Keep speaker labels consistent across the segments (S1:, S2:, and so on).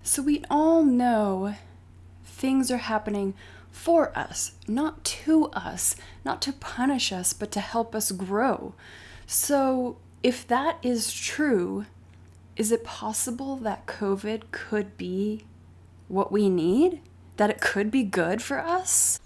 S1: So we all know things are happening for us, not to us, not to punish us, but to help us grow. So if that is true, is it possible that COVID could be what we need? That it could be good for us?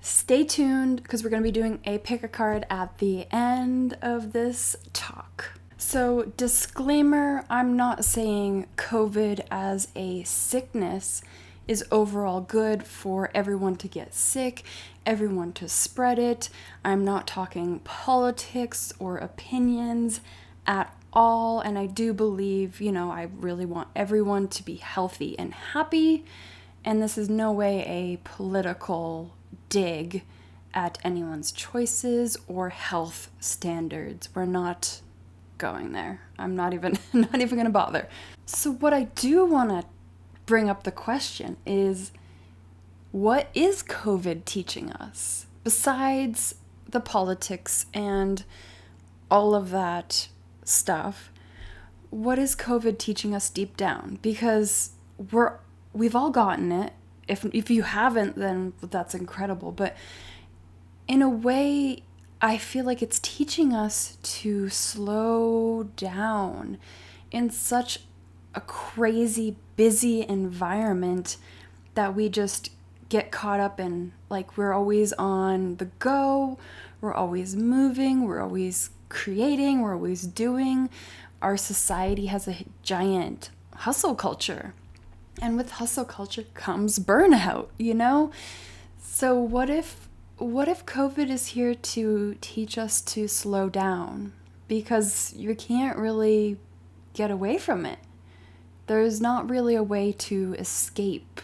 S1: Stay tuned because we're going to be doing a pick a card at the end of this talk. So, disclaimer, I'm not saying COVID as a sickness is overall good for everyone to get sick, everyone to spread it. I'm not talking politics or opinions at all. And I do believe, I really want everyone to be healthy and happy. And this is no way a political dig at anyone's choices or health standards. We're not going there. I'm not even going to bother. So what I do want to bring up the question is, what is COVID teaching us besides the politics and all of that stuff? What is COVID teaching us deep down? Because we've all gotten it. If you haven't, then that's incredible. But in a way, I feel like it's teaching us to slow down in such a crazy, busy environment that we just get caught up in. Like, we're always on the go, we're always moving, we're always creating, we're always doing. Our society has a giant hustle culture. And with hustle culture comes burnout, So what if COVID is here to teach us to slow down? Because you can't really get away from it. There's not really a way to escape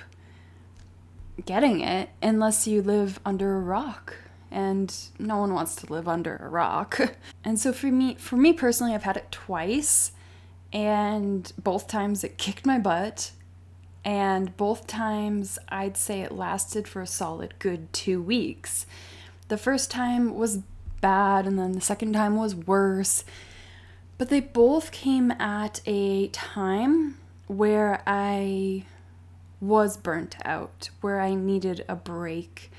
S1: getting it unless you live under a rock. And no one wants to live under a rock. And so for me personally, I've had it twice. And both times it kicked my butt. And both times, I'd say it lasted for a solid good 2 weeks. The first time was bad, and then the second time was worse. But they both came at a time where I was burnt out, where I needed a break.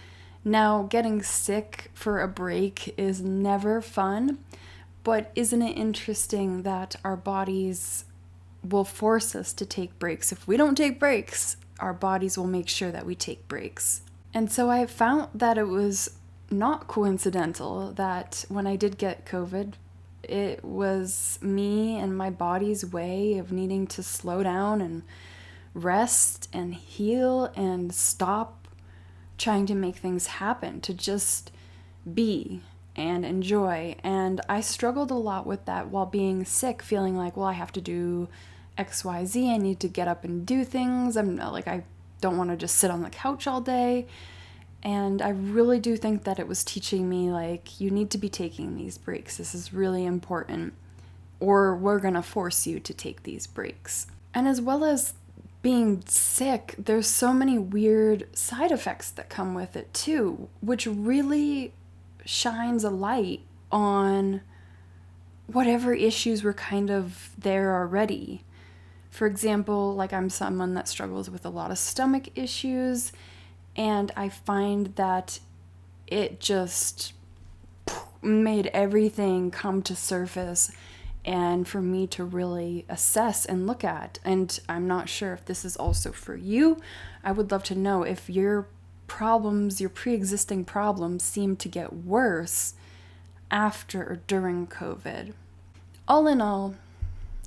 S1: Now, getting sick for a break is never fun, but isn't it interesting that our bodies will force us to take breaks? If we don't take breaks, our bodies will make sure that we take breaks. And so I found that it was not coincidental that when I did get COVID, it was me and my body's way of needing to slow down and rest and heal and stop trying to make things happen, to just be and enjoy. And I struggled a lot with that while being sick, feeling like, well, I have to do XYZ, I need to get up and do things. I don't want to just sit on the couch all day. And I really do think that it was teaching me, like, you need to be taking these breaks. This is really important, or we're going to force you to take these breaks. And as well as being sick, there's so many weird side effects that come with it too, which really shines a light on whatever issues were kind of there already. For example, like, I'm someone that struggles with a lot of stomach issues, and I find that it just made everything come to surface and for me to really assess and look at. And I'm not sure if this is also for you. I would love to know if your problems, your pre-existing problems, seem to get worse after or during COVID. All in all,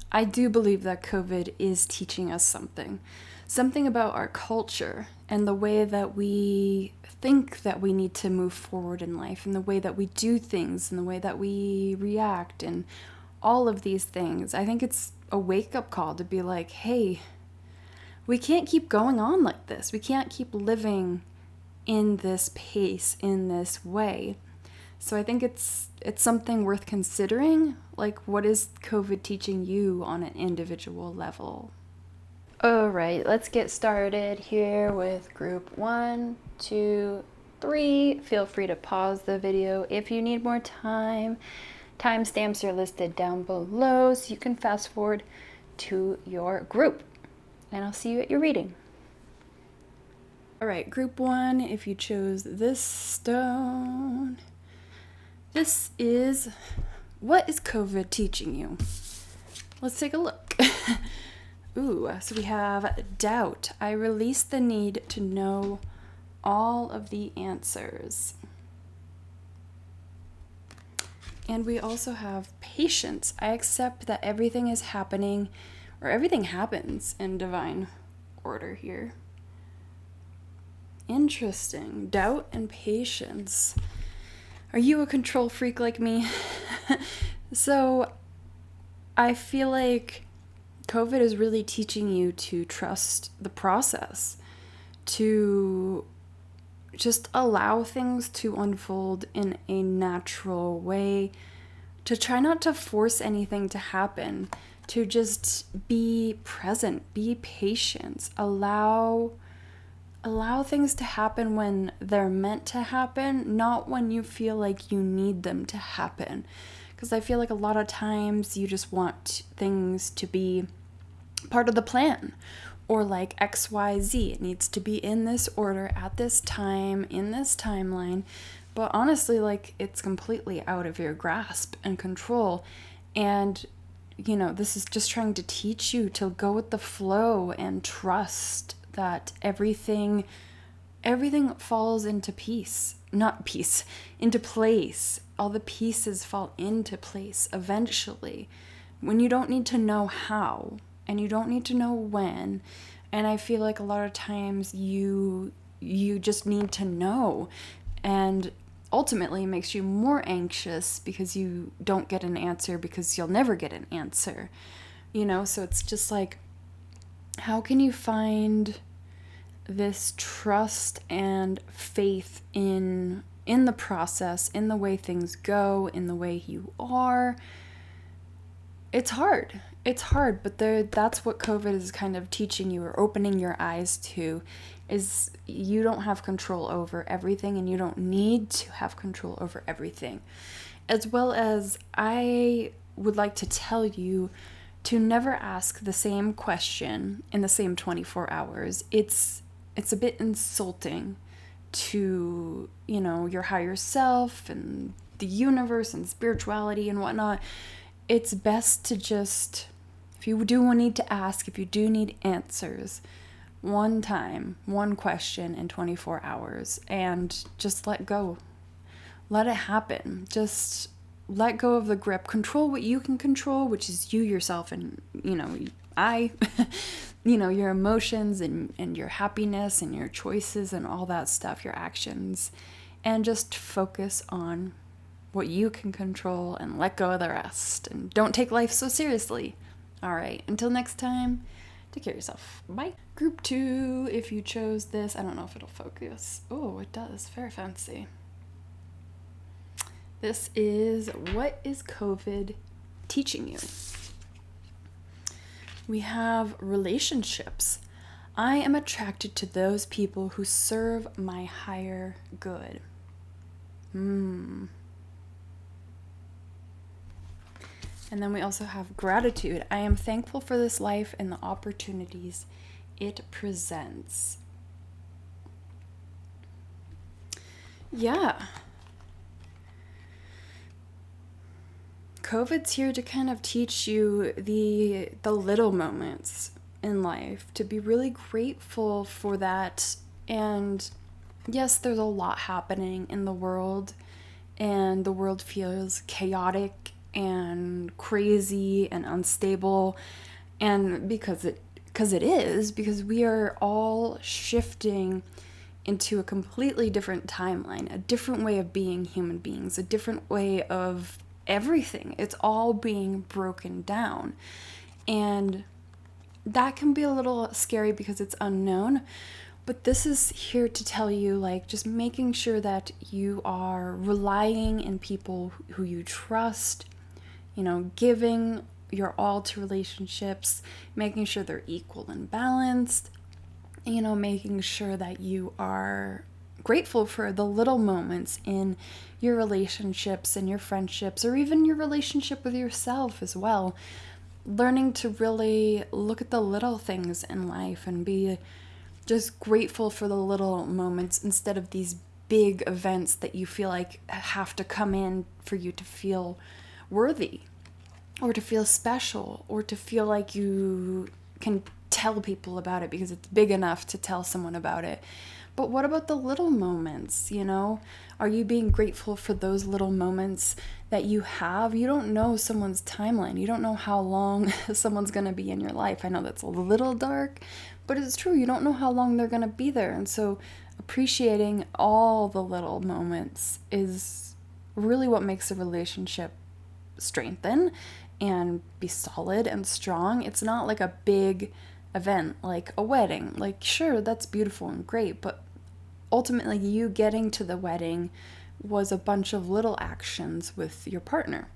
S1: I do believe that COVID is teaching us something about our culture and the way that we think that we need to move forward in life, and the way that we do things, and the way that we react, and all of these things. I think it's a wake-up call to be like, hey, we can't keep going on like this. We can't keep living in this pace, in this way. So I think it's something worth considering. Like, what is COVID teaching you on an individual level? All right, let's get started here with group 1, 2, 3. Feel free to pause the video if you need more time. Timestamps are listed down below so you can fast forward to your group. And I'll see you at your reading. All right, group 1, if you chose this stone, this is, what is COVID teaching you? Let's take a look. Ooh, so we have doubt. I release the need to know all of the answers. And we also have patience. I accept that everything is happening, or everything happens in divine order here. Interesting. Doubt and patience. Are you a control freak like me? So I feel like COVID is really teaching you to trust the process, to just allow things to unfold in a natural way, to try not to force anything to happen, to just be present, be patient, allow things to happen when they're meant to happen, not when you feel like you need them to happen. Because I feel like a lot of times you just want things to be part of the plan, or like XYZ, it needs to be in this order at this time in this timeline, but honestly, like, it's completely out of your grasp and control. And this is just trying to teach you to go with the flow and trust that everything falls into into place. All the pieces fall into place eventually, when you don't need to know how and you don't need to know when. And I feel like a lot of times you just need to know, and ultimately it makes you more anxious because you don't get an answer, because you'll never get an answer, so it's just like, how can you find this trust and faith in the process, in the way things go, in the way you are? It's hard, but that's what COVID is kind of teaching you, or opening your eyes to, is you don't have control over everything, and you don't need to have control over everything. As well as, I would like to tell you to never ask the same question in the same 24 hours. It's a bit insulting to, your higher self and the universe and spirituality and whatnot. It's best to just, if you do need to ask, if you do need answers, one time, one question in 24 hours, and just let go. Let it happen. Just let go of the grip. Control what you can control, which is you, yourself, and, your emotions and your happiness and your choices and all that stuff, your actions, and just focus on what you can control and let go of the rest, and don't take life so seriously. All right, until next time, take care of yourself. Bye. Group 2, if you chose this, I don't know if it'll focus. Oh, it does. Very fancy. This is, what is COVID teaching you? We have relationships. I am attracted to those people who serve my higher good. And then we also have gratitude. I am thankful for this life and the opportunities it presents. Yeah. COVID's here to kind of teach you the little moments in life, to be really grateful for that. And yes, there's a lot happening in the world, and the world feels chaotic and crazy and unstable, and because it is, because we are all shifting into a completely different timeline, a different way of being human beings, a different way of everything. It's all being broken down, and that can be a little scary because it's unknown. But this is here to tell you, like, just making sure that you are relying in people who you trust, giving your all to relationships, making sure they're equal and balanced, making sure that you are grateful for the little moments in your relationships and your friendships, or even your relationship with yourself as well. Learning to really look at the little things in life and be just grateful for the little moments instead of these big events that you feel like have to come in for you to feel worthy or to feel special or to feel like you can tell people about it because it's big enough to tell someone about it. But what about the little moments, you know? Are you being grateful for those little moments that you have? You don't know someone's timeline. You don't know how long someone's going to be in your life. I know that's a little dark, but it's true. You don't know how long they're going to be there. And so appreciating all the little moments is really what makes a relationship strengthen and be solid and strong. It's not like a big event like a wedding. Like, sure, that's beautiful and great, but ultimately you getting to the wedding was a bunch of little actions with your partner.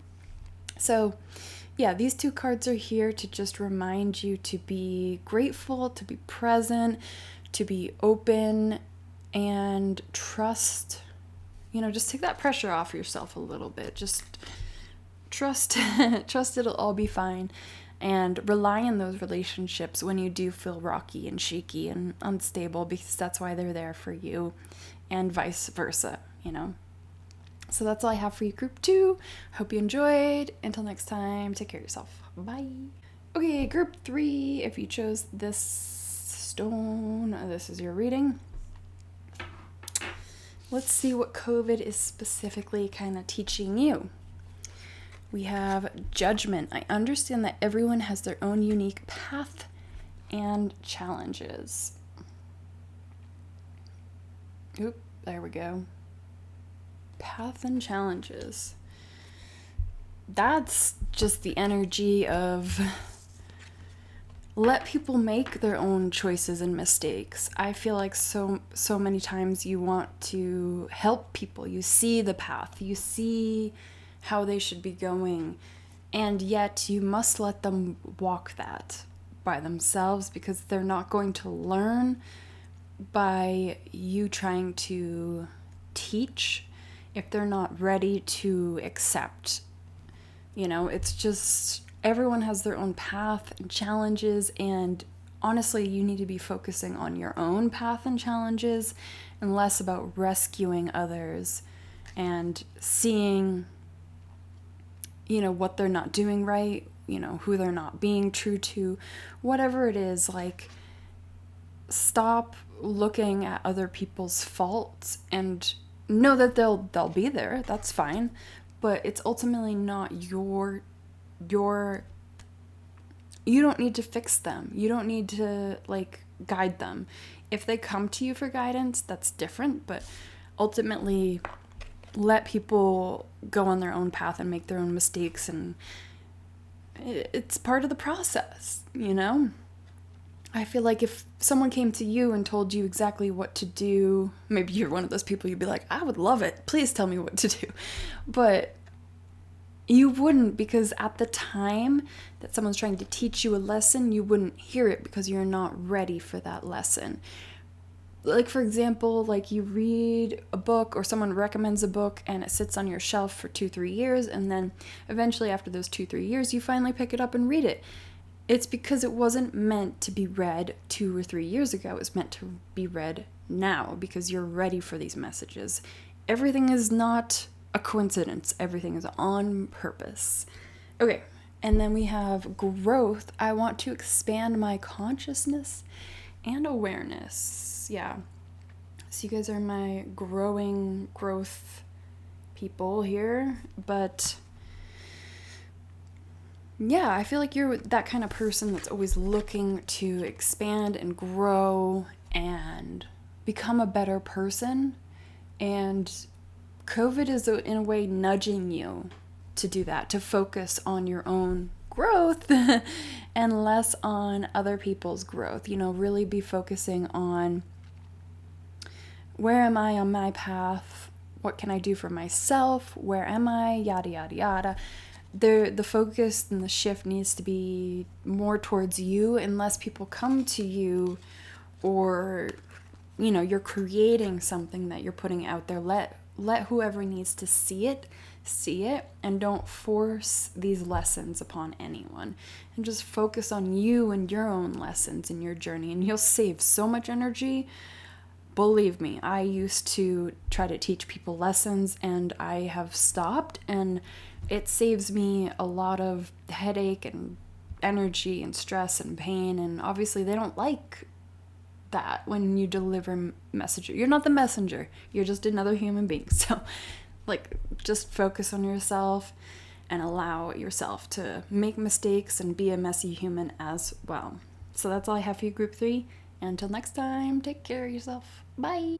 S1: So yeah, these two cards are here to just remind you to be grateful, to be present, to be open, and trust. Just take that pressure off yourself a little bit. Just trust it'll all be fine, and rely on those relationships when you do feel rocky and shaky and unstable, because that's why they're there for you, and vice versa. So that's all I have for you, group 2. Hope you enjoyed. Until next time, take care of yourself. Bye. Okay, group 3, if you chose this stone, this is your reading. Let's see what COVID is specifically kind of teaching you. We have Judgment. I understand that everyone has their own unique path and challenges. Oop, there we go. Path and challenges. That's just the energy of let people make their own choices and mistakes. I feel like so many times you want to help people. You see the path. You see how they should be going, and yet you must let them walk that by themselves, because they're not going to learn by you trying to teach if they're not ready to accept. It's just everyone has their own path and challenges, and honestly, you need to be focusing on your own path and challenges and less about rescuing others and seeing what they're not doing right, who they're not being true to, whatever it is. Like, stop looking at other people's faults and know that they'll be there. That's fine, but it's ultimately not your you don't need to fix them. You don't need to guide them. If they come to you for guidance, that's different, but ultimately let people go on their own path and make their own mistakes, and it's part of the process. I feel like if someone came to you and told you exactly what to do, maybe you're one of those people, you'd be like, I would love it, please tell me what to do. But you wouldn't, because at the time that someone's trying to teach you a lesson, you wouldn't hear it because you're not ready for that lesson. Like, for example, you read a book or someone recommends a book and it sits on your shelf for 2-3 years, and then eventually after those 2-3 years you finally pick it up and read it. It's because it wasn't meant to be read 2 or 3 years ago. It's meant to be read now because you're ready for these messages. Everything is not a coincidence. Everything is on purpose. Okay, and then we have growth. I want to expand my consciousness and awareness. Yeah. So you guys are my growth people here. But yeah, I feel like you're that kind of person that's always looking to expand and grow and become a better person. And COVID is in a way nudging you to do that, to focus on your own growth and less on other people's growth. Really be focusing on, where am I on my path? What can I do for myself? Where am I? Yada, yada, yada. The focus and the shift needs to be more towards you, unless people come to you or you're creating something that you're putting out there. Let whoever needs to see it, and don't force these lessons upon anyone. And just focus on you and your own lessons in your journey, and you'll save so much energy. Believe me, I used to try to teach people lessons, and I have stopped, and it saves me a lot of headache and energy and stress and pain. And obviously they don't like that when you deliver messenger. You're not the messenger, you're just another human being. So just focus on yourself and allow yourself to make mistakes and be a messy human as well. So that's all I have for you, group 3. Until next time, take care of yourself. Bye.